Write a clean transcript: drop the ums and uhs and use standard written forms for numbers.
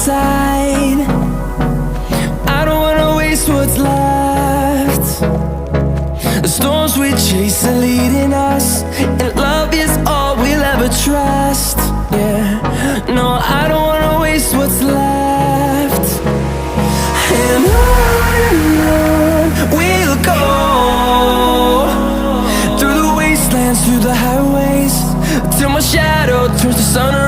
side. I don't wanna waste what's left. The storms we chase are leading us, and love is all we'll ever trust. Yeah, no, I don't wanna waste what's left. And on we'll go, through the wastelands, through the highways, till my shadow turns to sun